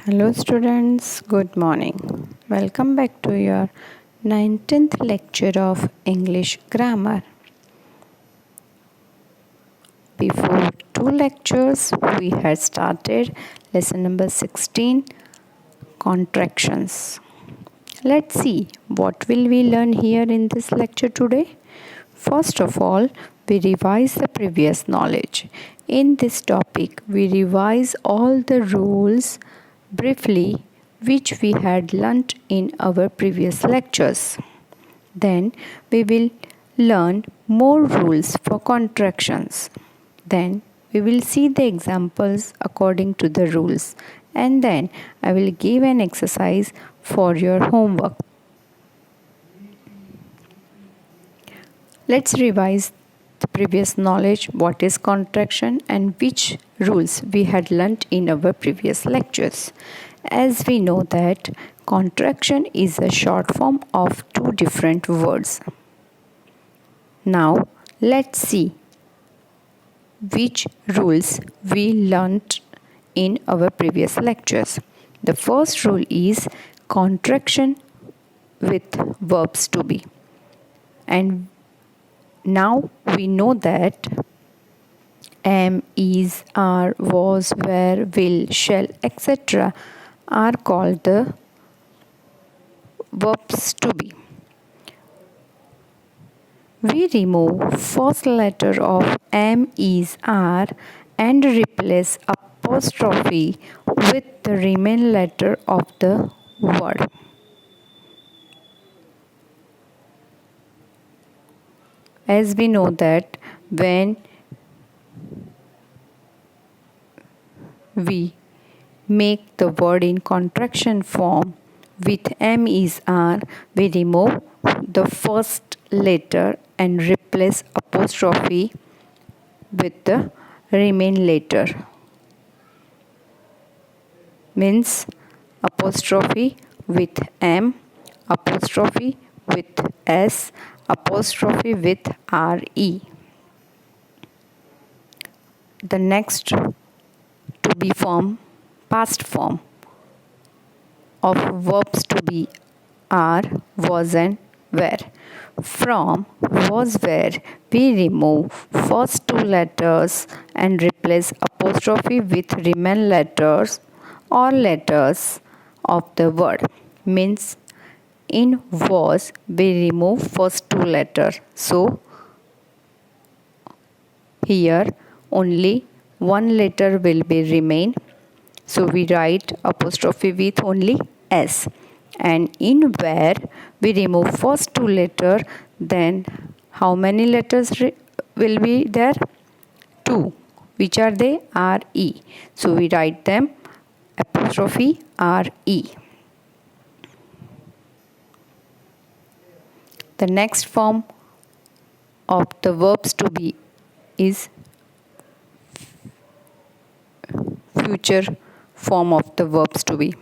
Hello students, good morning. Welcome back to your 19th lecture of English grammar. Before two lectures, we had started lesson number 16, contractions. Let's see what will we learn here in this lecture today. First of all, we revise the previous knowledge. In this topic, we revise all the rules briefly which we had learnt in our previous lectures. Then we will learn more rules for contractions. Then we will see the examples according to the rules, and then I will give an exercise for your homework. Let's revise the previous knowledge, what is contraction and which rules we had learnt in our previous lectures. As we know that contraction is a short form of two different words. Now let's see which rules we learnt in our previous lectures. The first rule is contraction with verbs to be. And now we know that am, is, are, was, were, will, shall, etc. are called the verbs to be. We remove first letter of am, is, are and replace apostrophe with the remaining letter of the word. As we know that when we make the word in contraction form with am, is, are, we remove the first letter and replace apostrophe with the remaining letter. Means apostrophe with am, apostrophe with s, apostrophe with re. The next to be form, past form of verbs to be are, was and were. From was, were, we remove first two letters and replace apostrophe with remaining letters or letters of the word. Means in was we remove first two letters. So here only one letter will be remain. So we write apostrophe with only s. And in where we remove first two letters, then how many letters will be there? Two. Which are they? re. So we write them apostrophe re. The next form of the verbs to be is future form of the verbs to be.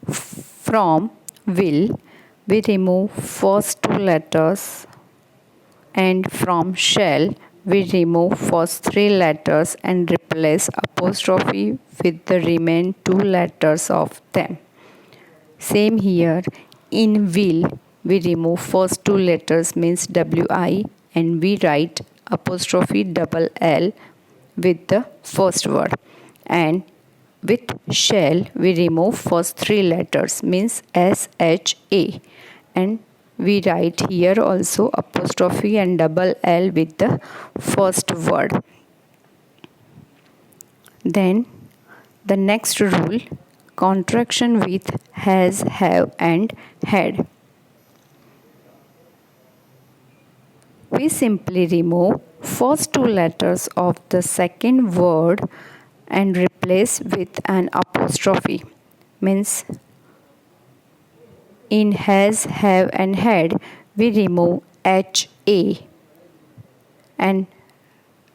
From will we remove first two letters, and from shall we remove first three letters and replace apostrophe with the remaining two letters of them. Same here, in will we remove first two letters means wi and we write apostrophe double l with the first word, and with shall we remove first three letters means sha and we write here also apostrophe and double l with the first word. Then the next rule, contraction with has, have and had. We simply remove first two letters of the second word and replace with an apostrophe. Means in has, have and had we remove ha and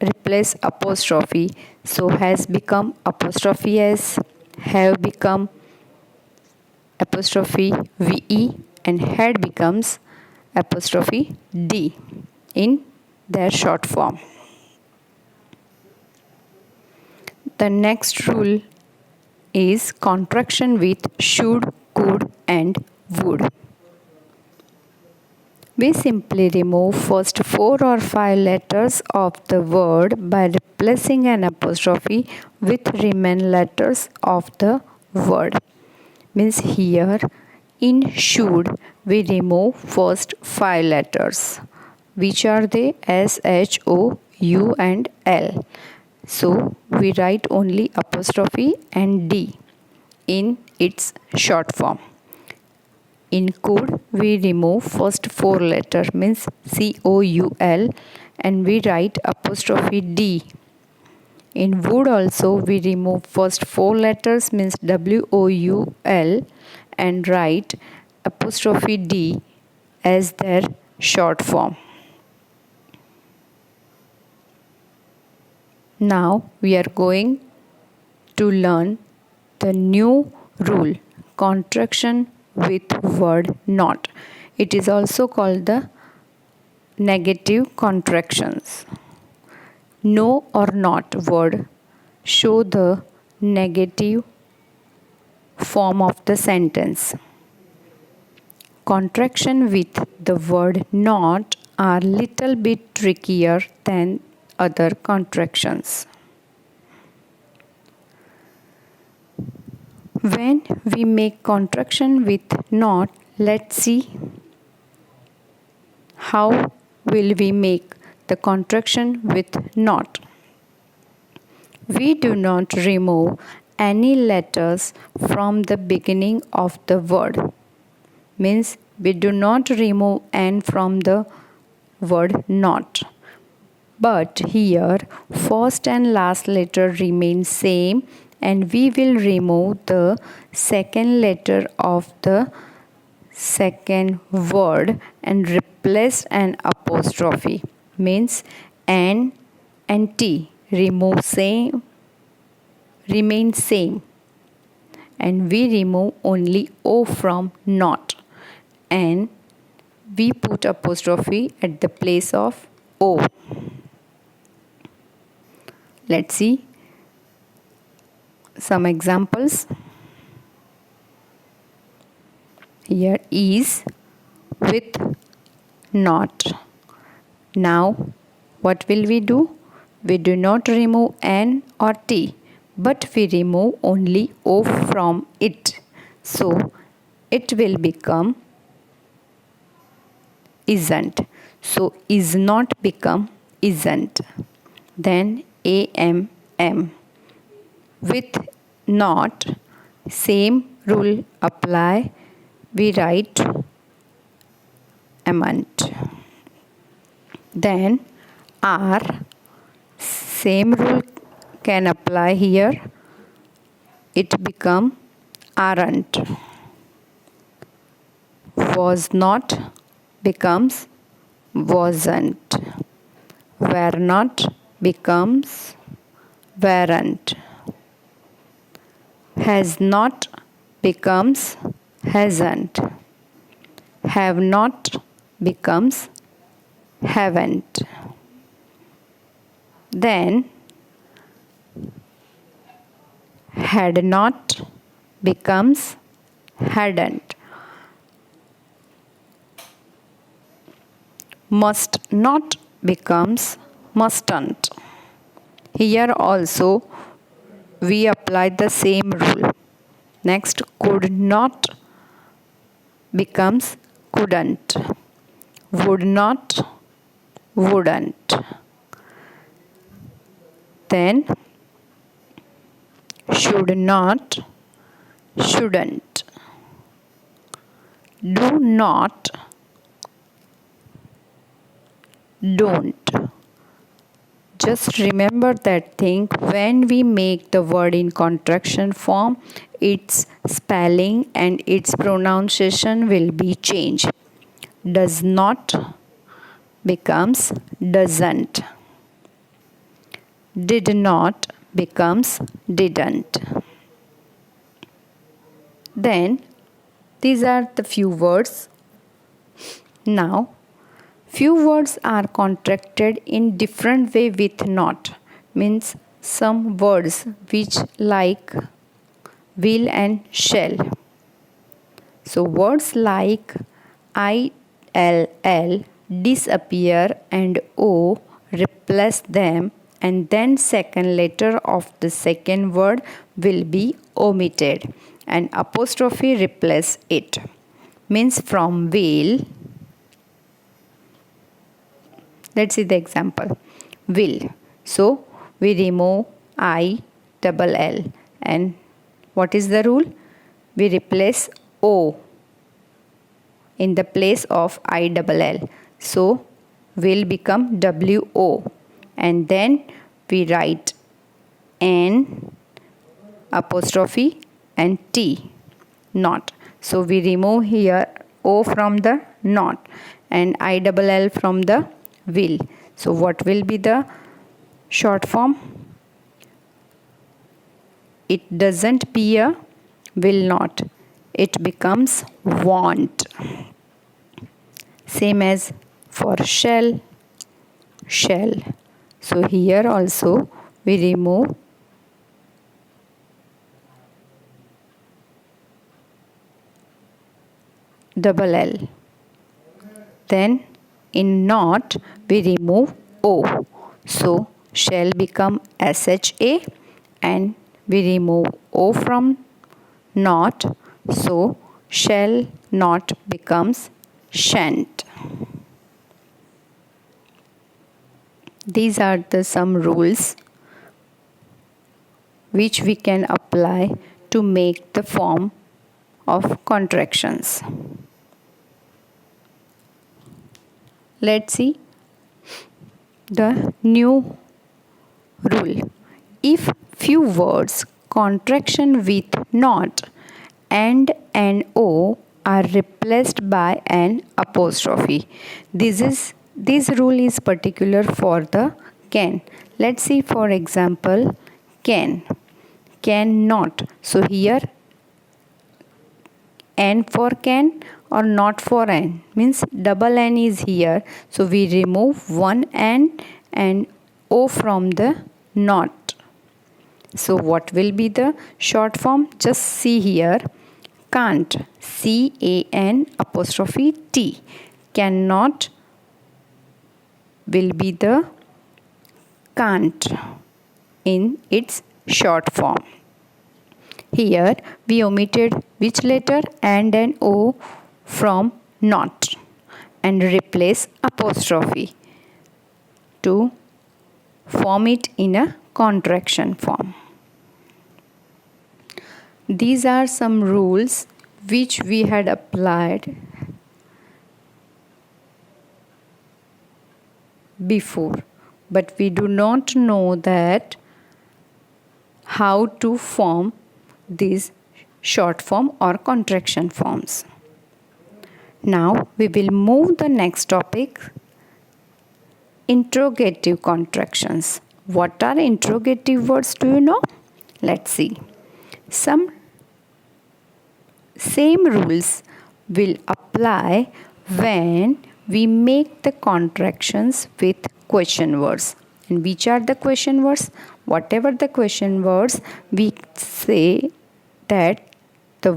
replace apostrophe. So has become apostrophe s, have become apostrophe ve and had becomes apostrophe d in their short form. The next rule is contraction with should, could and would. We simply remove first 4 or 5 letters of the word by replacing an apostrophe with remaining letters of the word. Means here in should we remove first 5 letters, which are they? S, H, O, U and L. So we write only apostrophe and D in its short form. In could we remove first 4 letter means COUL and we write apostrophe D. In would also we remove first 4 letters means WOUL and write apostrophe D as their short form. Now we are going to learn the new rule, contraction with word not. It is also called the negative contractions. No or not word show the negative form of the sentence. Contraction with the word not are little bit trickier than other contractions. When we make contraction with not, let's see how will we make the contraction with not. We do not remove any letters from the beginning of the word. Means we do not remove n from the word not. But here first and last letter remain same and we will remove the second letter of the second word and replace an apostrophe. Means N and T remain same and we remove only O from not and we put apostrophe at the place of O. Let's see some examples. Here is with not. Now what will we do? We do not remove N or T, but we remove only O from it. So it will become isn't. So is not become isn't. Then AMM. With not, same rule apply. We write amount. Then R, same rule can apply here. It become aren't. Was not becomes wasn't. Were not becomes weren't. Has not becomes hasn't. Have not becomes haven't. Then had not becomes hadn't. Must not becomes mustn't. Here also we apply the same rule. Next, could not becomes couldn't. Would not wouldn't. Then should not shouldn't. Do not don't. Just remember that thing, when we make the word in contraction form, its spelling and its pronunciation will be changed. Does not becomes doesn't. Did not becomes didn't. Then these are the few words. Now few words are contracted in different way with not. Means some words which like will and shall. So words like ILL disappear and O replace them, and then second letter of the second word will be omitted and apostrophe replace it. Means from will, let's see the example. Will. So we remove I double L, and what is the rule? We replace O in the place of I double L. So will become WO, and then we write N apostrophe and T, not. So we remove here O from the not and I double L from the will. So what will be the short form? It doesn't be a will not. It becomes want. Same as for shall, shall. So here also we remove double L. Then in not we remove O. So shall become SHA, and we remove O from not. So shall not becomes shan't. These are the some rules which we can apply to make the form of contractions. Let's see the new rule. If few words contraction with not and an O are replaced by an apostrophe. This rule is particular for the can. Let's see, for example, can, cannot. So here N for can or not for N means double N is here. So we remove one N and O from the not. So what will be the short form? Just see here. Can't, CAN apostrophe T. Cannot will be the can't in its short form. Here we omitted which letter? And an O from not and replace apostrophe to form it in a contraction form. These are some rules which we had applied before, but we do not know that how to form these short form or contraction forms. Now we will move the next topic, interrogative contractions. What are interrogative words, do you know? Let's see. Some same rules will apply when we make the contractions with question words. And which are the question words? Whatever the question words, we say that the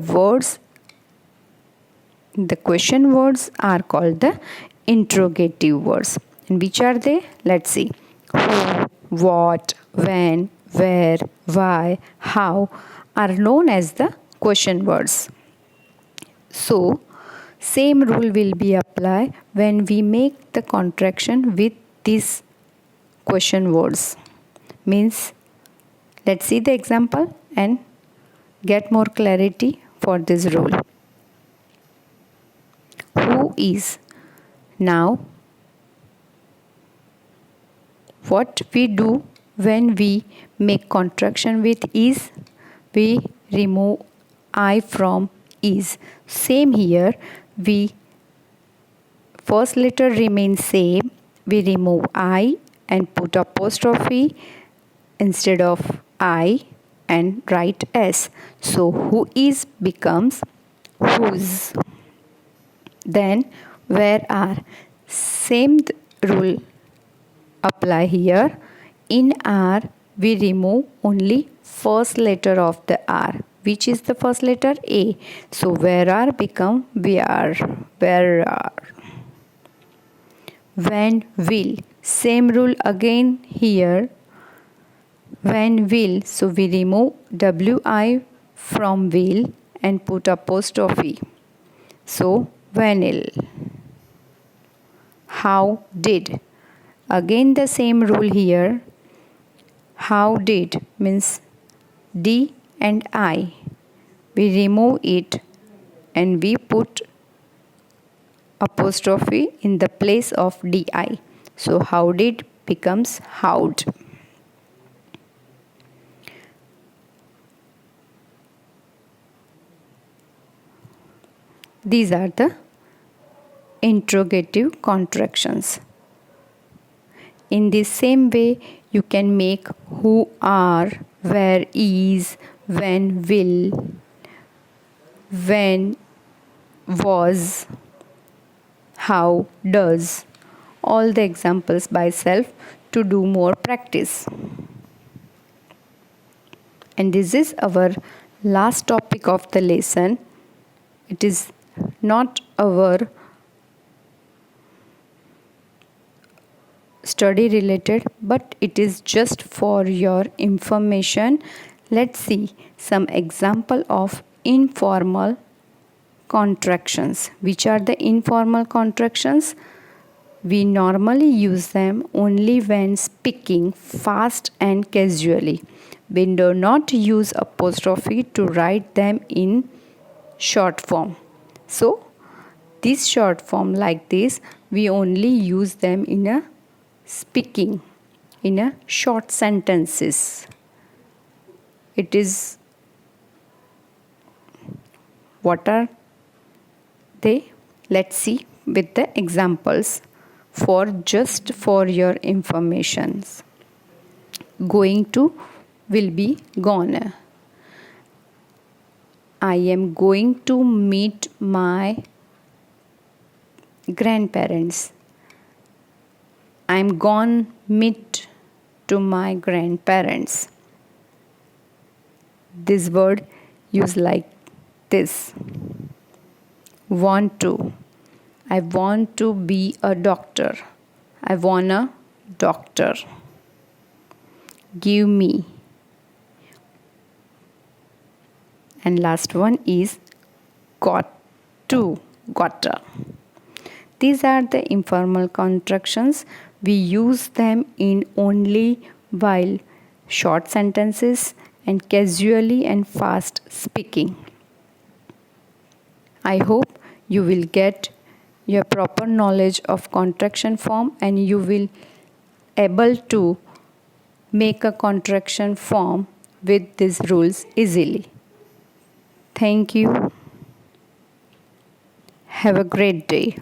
question words are called the interrogative words. And which are they? Let's see. Who, what, when, where, why, how are known as the question words. So, same rule will be applied when we make the contraction with these question words. Means, let's see the example and get more clarity for this rule. Who is? Now, what we do when we make contraction with is, we remove I from is. Same here, we first letter remains same, we remove I and put apostrophe instead of I and write S. So who is becomes whose. Then where are? Same rule apply here. In R we remove only first letter of the R, Which is the first letter? A. So where are become where. Where are. When will. Same rule again here. When will. So we remove wi from will and put apostrophe. So vanil. How did. Again the same rule here. How did means D and I. We remove it and we put apostrophe in the place of di. So how did becomes how'd. These are the interrogative contractions. In the same way, you can make who are, where is, when will, when was, how does. All the examples by self to do more practice. And this is our last topic of the lesson. It is not our study related, but it is just for your information. Let's see some example of informal contractions. Which are the informal contractions? We normally use them only when speaking fast and casually. We do not use apostrophe to write them in short form. So this short form like this, we only use them in a speaking, in a short sentences. It is, what are they? Let's see with the examples for just for your information. Going to will be gone. I am going to meet my grandparents. I am gone meet to my grandparents. This word used like this. Want to. I want to be a doctor. I want a doctor. Give me. And last one is got to. Gotta. These are the informal contractions. We use them in only while short sentences and casually and fast speaking. I hope you will get your proper knowledge of contraction form and you will able to make a contraction form with these rules easily. Thank you. Have a great day.